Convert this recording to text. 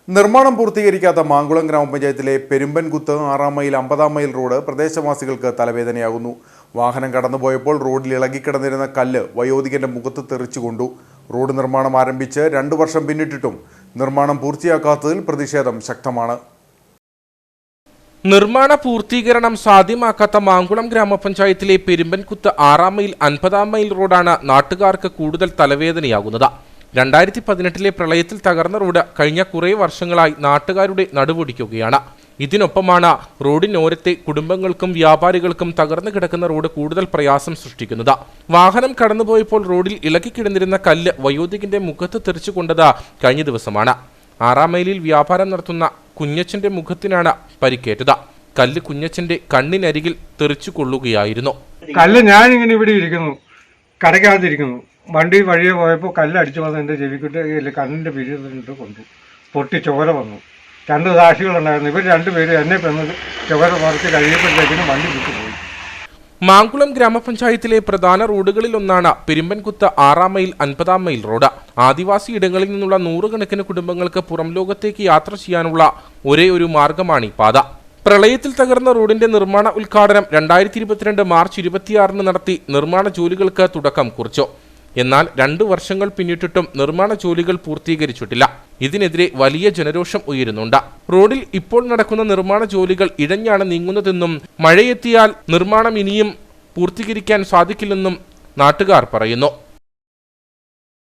നിർമ്മാണം പൂർത്തീകരിക്കാത്ത മാങ്കുളം ഗ്രാമപഞ്ചായത്തിലെ Perumbankuthu 6-ാം mile 50-ാം mile road പ്രദേശവാസികൾക്ക് തലവേദനയാകുന്നു. വാഹനം കടന്നുപോയപ്പോൾ റോഡിൽ ഇളകിക്കിടന്നിരുന്ന കല്ല് വയോധികന്റെ മുഖത്ത് തെറിച്ചുകൊണ്ടു. റോഡ് നിർമ്മാണം ആരംഭിച്ച് 2 വർഷം പിന്നിട്ടിട്ടും നിർമ്മാണം പൂർത്തിയാക്കാത്തതിൽ പ്രതിഷേധം ശക്തമാണ്. നിർമ്മാണ പൂർത്തീകരണം സാധ്യമാക്കാത്ത മാങ്കുളം ഗ്രാമപഞ്ചായത്തിലെ പെരുമ്പൻകുത്ത് 6-ാം മൈൽ 50-ാം മൈൽ റോഡാണ് നാട്ടുകാർക്ക് കൂടുതൽ തലവേദനയാകുന്നത്. 2018 പ്രളയത്തിൽ തകർന്ന റോഡ് കഴിഞ്ഞ കുറേ വർഷങ്ങളായി നാട്ടുകാരുടെ നടുവൊടിക്കുകയാണ്. ഇതിനൊപ്പമാണ് റോഡിനോരത്തെ കുടുംബങ്ങൾക്കും വ്യാപാരികൾക്കും തകർന്നു കിടക്കുന്ന റോഡ് കൂടുതൽ പ്രയാസം സൃഷ്ടിക്കുന്നത്. വാഹനം കടന്നുപോയപ്പോൾ റോഡിൽ ഇളകിക്കിടന്നിരുന്ന കല്ല് വയോധികന്റെ മുഖത്ത് തെറിച്ചുകൊണ്ടത് കഴിഞ്ഞ ദിവസമാണ്. 6-ാം മൈലിൽ വ്യാപാരം നടത്തുന്ന കുഞ്ഞച്ചന്റെ മുഖത്തിനാണ് പരിക്കേറ്റത്. കല്ല് കുഞ്ഞച്ചന്റെ കണ്ണിനരികിൽ തെറിച്ചു കൊള്ളുകയായിരുന്നു. കല്ല് ഞാനിങ്ങനെ ഇവിടെ ഇരിക്കുന്നു, കടയ്ക്കകത്തിരിക്കുന്നു. വണ്ടി വഴിയെ പോയപ്പോൾ കല്ലടിച്ചു വന്ന് എൻ്റെ ചെവിക്കുട്ടി കണ്ണിൻ്റെ പിരിയിട്ട് കൊണ്ടു പൊട്ടി ചോര വന്നു. 2 സാക്ഷികളുണ്ടായിരുന്നു. ഇവർ 2 പേരും എന്നെ പെണ്ണ് ചോര മറിച്ച് കഴിയുമ്പോഴത്തേക്കിനും വണ്ടി വിട്ടുപോയി. മാങ്കുളം ഗ്രാമപഞ്ചായത്തിലെ പ്രധാന റോഡുകളിലൊന്നാണ് പെരുമ്പൻകുത്ത് 6-ാം മൈൽ 50-ാം മൈൽ റോഡ്. ആദിവാസി ഇടങ്ങളിൽ നിന്നുള്ള 100 കണക്കിന് കുടുംബങ്ങൾക്ക് പുറം ലോകത്തേക്ക് യാത്ര ചെയ്യാനുള്ള ഒരേ ഒരു മാർഗമാണ് ഈ പാത. പ്രളയത്തിൽ തകർന്ന റോഡിന്റെ നിർമ്മാണ ഉദ്ഘാടനം 2022 മാർച്ച് 26 നടത്തി നിർമ്മാണ ജോലികൾക്ക് തുടക്കം കുറിച്ചു. എന്നാൽ 2 വർഷങ്ങൾ പിന്നിട്ടിട്ടും നിർമ്മാണ ജോലികൾ പൂർത്തീകരിച്ചിട്ടില്ല. ഇതിനെതിരെ വലിയ ജനരോഷം ഉയരുന്നുണ്ട്. റോഡിൽ ഇപ്പോൾ നടക്കുന്ന നിർമ്മാണ ജോലികൾ ഇഴഞ്ഞാണ് നീങ്ങുന്നതെന്നും മഴയെത്തിയാൽ നിർമ്മാണം ഇനിയും പൂർത്തീകരിക്കാൻ സാധിക്കില്ലെന്നും നാട്ടുകാർ പറയുന്നു.